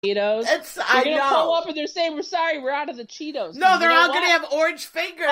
Cheetos. I They're gonna know. pull up and they're saying, "We're sorry, we're out of the Cheetos." No, they're all going to have orange fingers.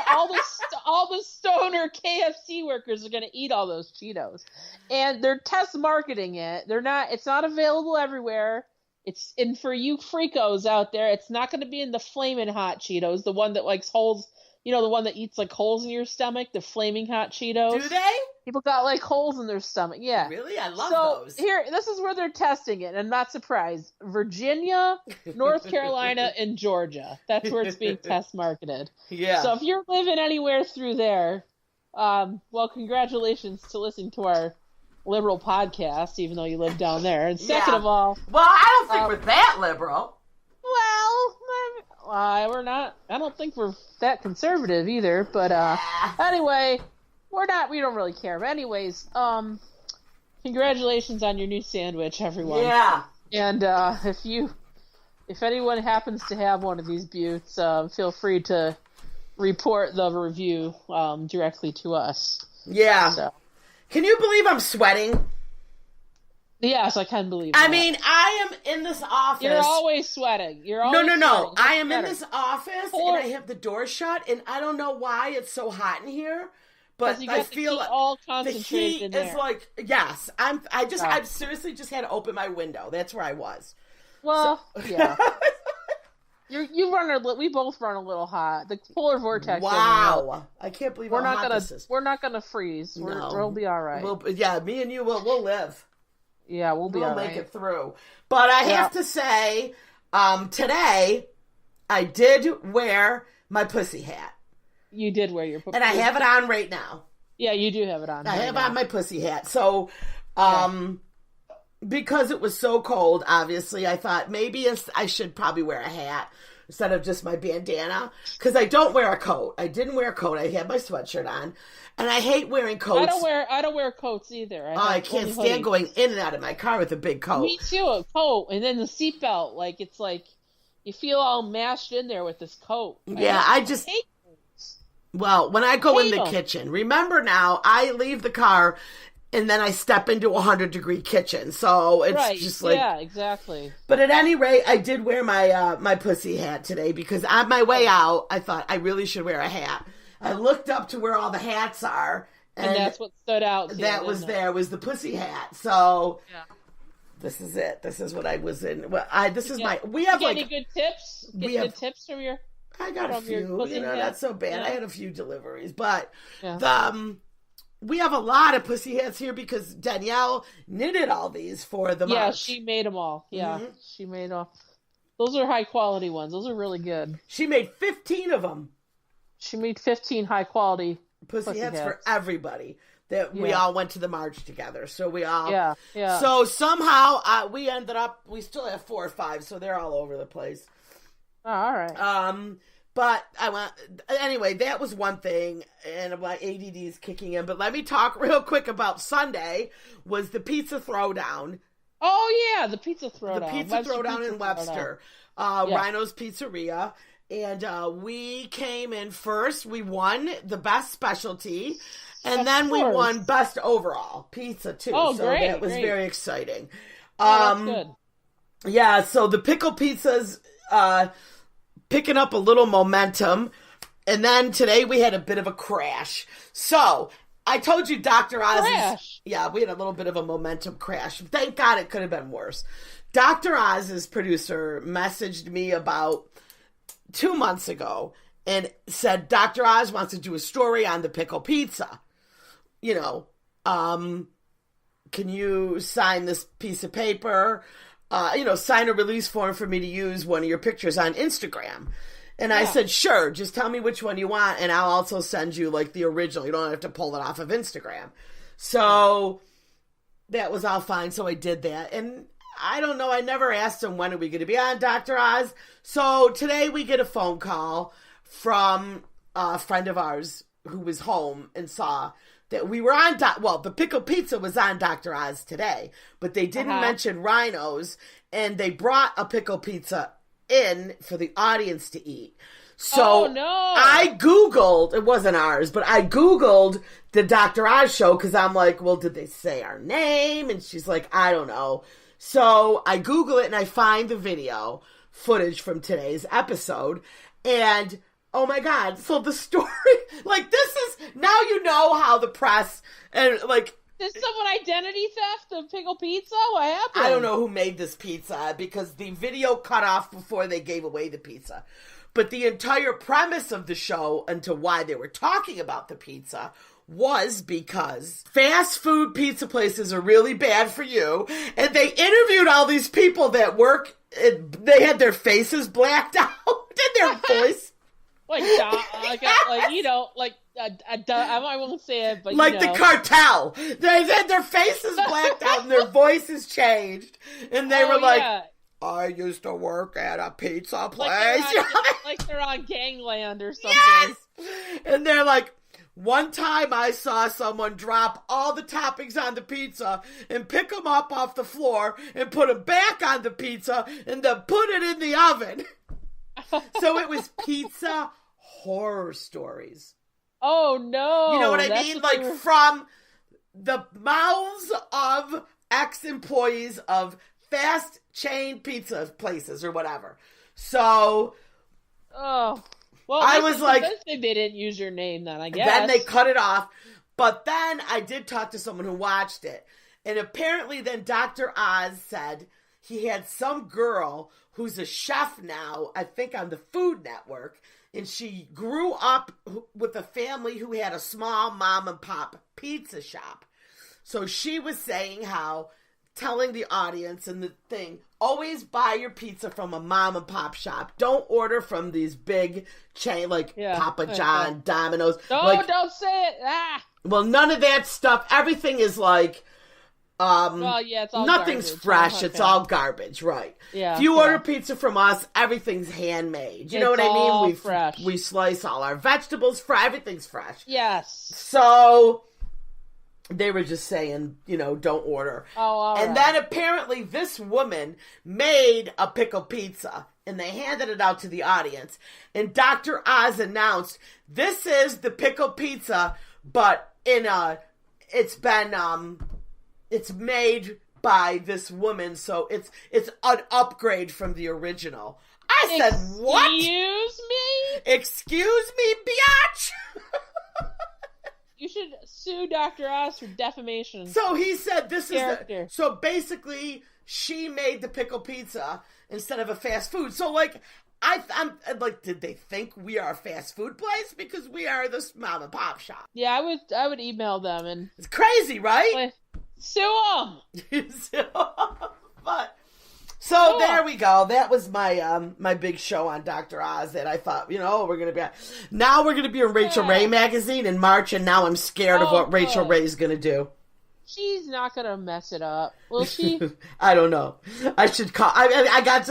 all the stoner KFC workers are gonna eat all those Cheetos, and they're test marketing it. It's not available everywhere. It's in for you freakos out there. It's not gonna be in the flaming hot Cheetos, the one that likes holes. The one that eats like holes in your stomach, the flaming hot Cheetos. Do they? People got like holes in their stomach. Yeah. Really? I love those. This is where they're testing it, and I'm not surprised. Virginia, North Carolina, and Georgia. That's where it's being test marketed. Yeah. So if you're living anywhere through there, well, congratulations to listening to our liberal podcast, even though you live down there. And second of all, well, I don't think we're that liberal. Well, we're not. I don't think we're that conservative either. But anyway, we're not. We don't really care. But anyways, congratulations on your new sandwich, everyone. Yeah. And if anyone happens to have one of these buttes, feel free to report the review directly to us. Yeah. So. Can you believe I'm sweating? Yes, I can believe I that. mean, I am in this office. You're always sweating. No. I am in this office, and I have the door shut, and I don't know why it's so hot in here, but I feel like all the heat in there. is like, yes. I seriously just had to open my window. That's where I was. Well, yeah. We both run a little hot. The polar vortex. Wow. I can't believe how hot this is. We're not gonna freeze. We'll be all right. Me and you we'll live. Yeah, we'll be all right. We'll make it through. But I have to say, today, I did wear my pussy hat. You did wear your pussy hat. And I have it on right now. Yeah, you do have it on. I have on my pussy hat. So, because it was so cold, obviously, I thought maybe I should probably wear a hat instead of just my bandana. Because I don't wear a coat. I didn't wear a coat. I had my sweatshirt on. And I hate wearing coats. I don't wear coats either. I can't stand going in and out of my car with a big coat. Me too, a coat. And then the seatbelt, it's like you feel all mashed in there with this coat. Yeah, I just hate coats. Well, when I go in the kitchen, remember now, I leave the car and then I step into a 100-degree kitchen. So it's just like... Yeah, exactly. But at any rate, I did wear my my pussy hat today because on my way out, I thought I really should wear a hat. I looked up to where all the hats are. And that's what stood out. Was the pussy hat. So this is it. This is what I was in. Well, we have any good tips? Good tips from your... I got a few, not so bad. Yeah. I had a few deliveries, but we have a lot of pussy hats here because Danielle knitted all these for the month. Yeah, she made them all. Yeah, she made all. Those are high quality ones. Those are really good. She made 15 of them. She made 15 high quality pussy hats for everybody. That we all went to the march together. So we all... Yeah. So somehow we ended up... We still have 4 or 5, so they're all over the place. Oh, all right. But anyway, that was one thing, and my ADD is kicking in. But let me talk real quick about Sunday, was the pizza throwdown. Oh, yeah, the pizza throwdown. The pizza throwdown in Webster. Rhino's Pizzeria. And we came in first. We won the best specialty. And then we won best overall pizza, too. Oh, so great, that was very exciting. That's good. Yeah, so the pickle pizzas picking up a little momentum. And then today we had a bit of a crash. So I told you Dr. Oz's... Yeah, we had a little bit of a momentum crash. Thank God it could have been worse. Dr. Oz's producer messaged me about 2 months ago and said Dr. Oz wants to do a story on the pickle pizza. Can you sign this piece of paper? Sign a release form for me to use one of your pictures on Instagram. And I said, sure, just tell me which one you want, and I'll also send you, the original. You don't have to pull it off of Instagram. So that was all fine, so I did that. And I don't know, I never asked him when are we going to be on Dr. Oz. So today we get a phone call from a friend of ours who was home and saw that we were on, the pickle pizza was on Dr. Oz today, but they didn't mention Rhino's, and they brought a pickle pizza in for the audience to eat. So I Googled, it wasn't ours, but I Googled the Dr. Oz show because I'm like, well, did they say our name? And she's like, I don't know. So I Google it and I find the video footage from today's episode, and oh my God, so the story, like, this is, now you know how the press, and like... Did someone identity theft the pickle pizza? What happened? I don't know who made this pizza, because the video cut off before they gave away the pizza. But the entire premise of the show, and to why they were talking about the pizza, was because fast food pizza places are really bad for you, and they interviewed all these people that work, and they had their faces blacked out, and their voice... I won't say it, but like the cartel. They had their faces blacked out and their voices changed, and they were like, "I used to work at a pizza place." Like they're on Gangland or something. Yes! And they're like, "One time I saw someone drop all the toppings on the pizza and pick them up off the floor and put them back on the pizza and then put it in the oven." So it was pizza horror stories. Oh no. You know what I mean? Like from the mouths of ex-employees of fast chain pizza places or whatever. So well, I was like, they didn't use your name then, I guess. Then they cut it off. But then I did talk to someone who watched it. And apparently then Dr. Oz said he had some girl who's a chef now, I think on the Food Network, and she grew up with a family who had a small mom and pop pizza shop. So she was saying how, telling the audience and the thing, always buy your pizza from a mom and pop shop. Don't order from these big chain like Papa John, Domino's. Don't say it. Well, none of that stuff. Everything is like... it's all nothing's garbage. fresh. It's all garbage, right? Yeah. If you order pizza from us, everything's handmade. You know what I mean? Fresh. We slice all our vegetables fresh. Everything's fresh. Yes. So they were just saying, don't order. And then apparently this woman made a pickle pizza and they handed it out to the audience. And Dr. Oz announced, "This is the pickle pizza, but it's made by this woman, so it's an upgrade from the original." I said, "What? Excuse me, biatch?" You should sue Dr. Oz for defamation. So he said this character. is so basically she made the pickle pizza instead of a fast food. So like I'm like, did they think we are a fast food place? Because we are this mom and pop shop. Yeah, I would email them and it's crazy, right? Sue them. But so there we go. That was my my big show on Dr. Oz that I thought, we're gonna be on. Now we're gonna be in Rachel Ray magazine in March, and now I'm scared of what Rachel Ray's gonna do. She's not gonna mess it up, will she? I don't know. I should call. I got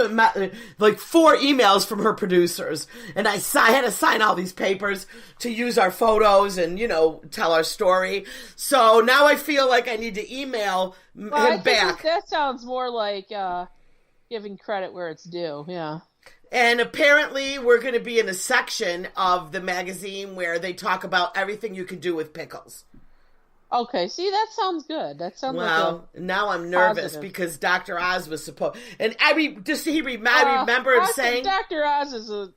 like 4 emails from her producers, and I had to sign all these papers to use our photos and tell our story. So now I feel like I need to email him back. That sounds more like giving credit where it's due. Yeah. And apparently we're going to be in a section of the magazine where they talk about everything you can do with pickles. Okay, see, that sounds good. That sounds now I'm nervous because Dr. Oz was supposed, and I remember him saying Dr. Oz is a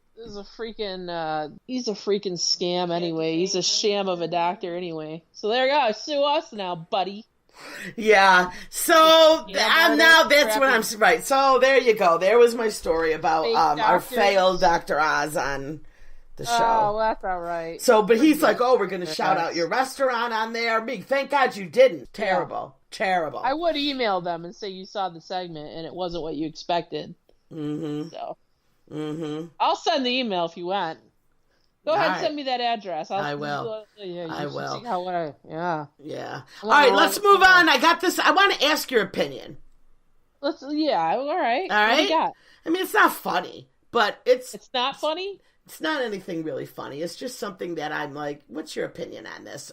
freaking he's a freaking scam anyway. He's a sham of a doctor anyway. So there you go. Sue us now, buddy. Yeah. So now that's what I'm right. So there you go. There was my story about our failed Dr. Oz on the show. Oh, that's all right. So, but he's like, "Oh, we're going to shout out your restaurant on there." Me, thank God you didn't. Terrible. I would email them and say you saw the segment and it wasn't what you expected. Mm-hmm. So, I'll send the email if you want. Go ahead and send me that address. I will. I will. Yeah. All right, let's move on. I got this. I want to ask your opinion. All right. All right. What do you got? I mean, it's not funny, but it's not funny. It's not anything really funny. It's just something that I'm like, what's your opinion on this?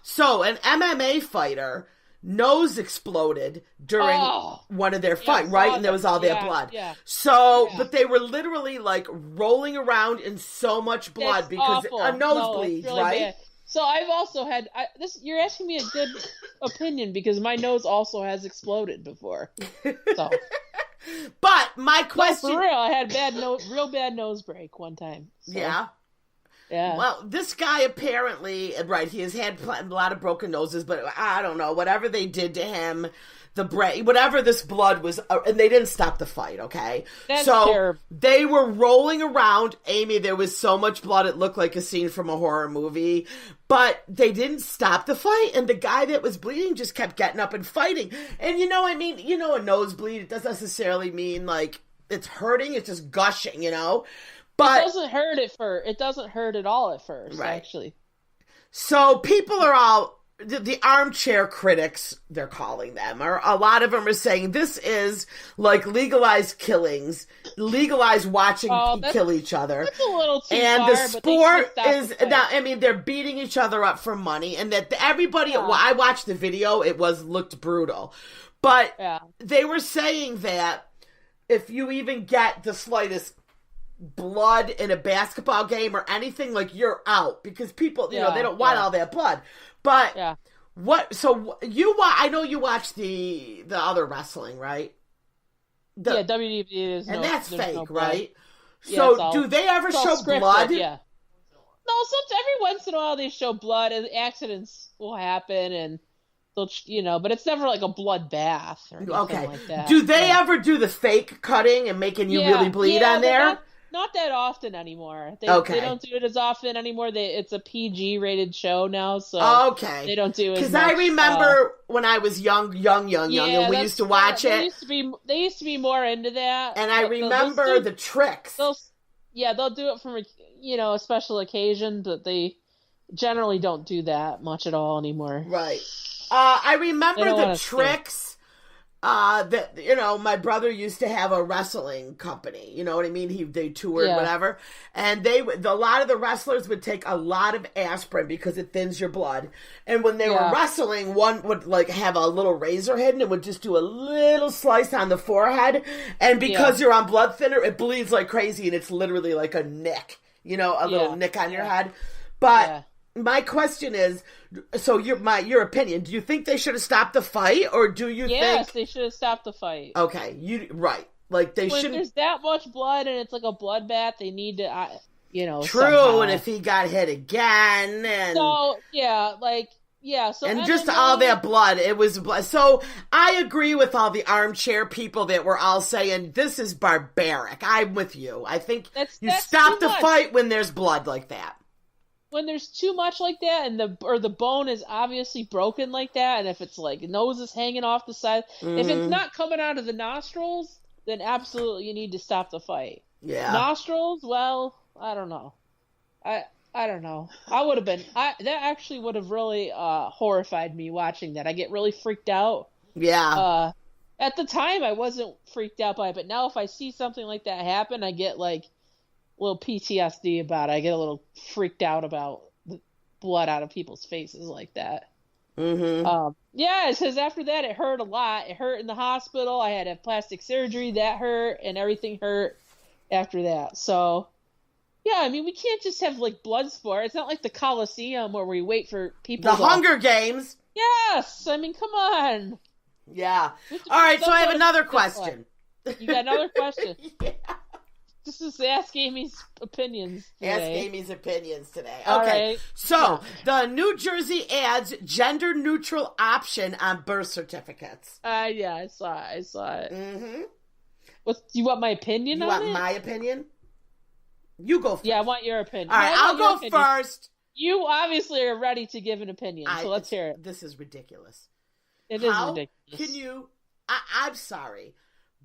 So an MMA fighter nose exploded during one of their fights, right? And there was all that blood. Yeah. So, but they were literally like rolling around in so much blood because awful. a nosebleed, really right? bad. So I've also had this. You're asking me a good opinion because my nose also has exploded before. So, but my question, for real, I had real bad nose break one time. So. Yeah. Yeah. Well, this guy apparently, right, he has had a lot of broken noses, but I don't know, whatever they did to him, whatever this blood was, and they didn't stop the fight, okay? That's so terrible. They were rolling around. Amy, there was so much blood, it looked like a scene from a horror movie, but they didn't stop the fight, and the guy that was bleeding just kept getting up and fighting. And a nosebleed, it doesn't necessarily mean, like, it's hurting, it's just gushing, But it doesn't hurt it doesn't hurt at all at first, right. Actually. So people are all, the armchair critics, they're calling them, or a lot of them are saying this is like legalized killings, legalized watching kill each other. That's a little too and far, the sport is, now, they're beating each other up for money, and that everybody, I watched the video, looked brutal. But they were saying that if you even get the slightest blood in a basketball game or anything, like, you're out, because people, they don't want all that blood. But I know you watch the other wrestling, right? WWE is, and that's fake, no right? So do they ever show scripted, blood? Yeah. No, every once in a while they show blood, and accidents will happen, and they'll, but it's never like a blood bath or anything like that. Do they ever do the fake cutting and making you really bleed on there? Not that often anymore. They don't do it as often anymore. It's a PG rated show now, so they don't do it. Because I remember when I was young, and we used to watch it. They used to be more into that. And I remember the tricks. They'll do it from a special occasion, but they generally don't do that much at all anymore. Right. I remember the tricks. My brother used to have a wrestling company, you know what I mean? They toured, whatever. And a lot of the wrestlers would take a lot of aspirin because it thins your blood. And when they were wrestling, one would have a little razor head and it would just do a little slice on the forehead. And because you're on blood thinner, it bleeds like crazy, and it's literally like a nick, a little nick on your head. But my question is, so your opinion, do you think they should have stopped the fight, or do you think... Yes, they should have stopped the fight. Okay, right. Like, they shouldn't... When there's that much blood and it's like a bloodbath, they need to, True, somehow. And if he got hit again, and... So, and just all that blood, it was blood. So, I agree with all the armchair people that were all saying, this is barbaric. I'm with you. I think that's stop the fight when there's blood like that. When there's too much like that, and the bone is obviously broken like that, and if it's like nose is hanging off the side, if it's not coming out of the nostrils, then absolutely you need to stop the fight. Yeah. Nostrils, well, I don't know. I don't know. I would have been. That actually would have really horrified me watching that. I get really freaked out. Yeah. At the time, I wasn't freaked out by it, but now if I see something like that happen, I get like little PTSD about it. I get a little freaked out about the blood out of people's faces like that. Mm-hmm. It says after that it hurt a lot. It hurt in the hospital. I had to have plastic surgery. That hurt, and everything hurt after that. So, we can't just have like blood sport. It's not like the Coliseum where we wait for people. The Hunger Games. Yes, come on. Yeah. All right. So I have another question. You got another question? Yeah. This is Ask Amy's opinions today. Ask Amy's opinions today. Okay. Right. So, the New Jersey adds gender-neutral option on birth certificates. I saw it. Mm-hmm. Do you want my opinion on it? You want my opinion? You go first. Yeah, I want your opinion. All right, I'll go first. You obviously are ready to give an opinion, so let's hear it. This is ridiculous. It is ridiculous. Can you... I'm sorry,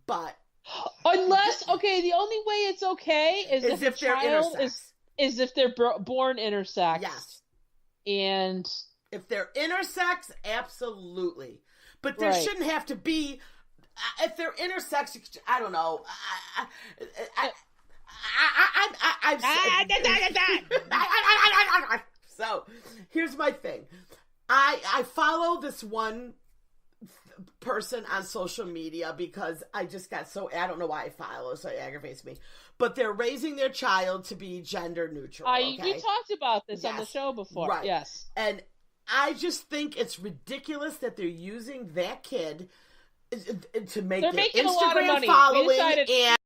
but... Unless, the only way it's okay is if they're intersex. Is if they're born intersex. Yes. And... If they're intersex, absolutely. But there shouldn't have to be... if they're intersex, I don't know. So, here's my thing. I follow this one person on social media because I just got I don't know why I follow, so it aggravates me. But they're raising their child to be gender neutral. Okay? We talked about this on the show before. Right. Yes. And I just think it's ridiculous that they're using that kid to make their Instagram following and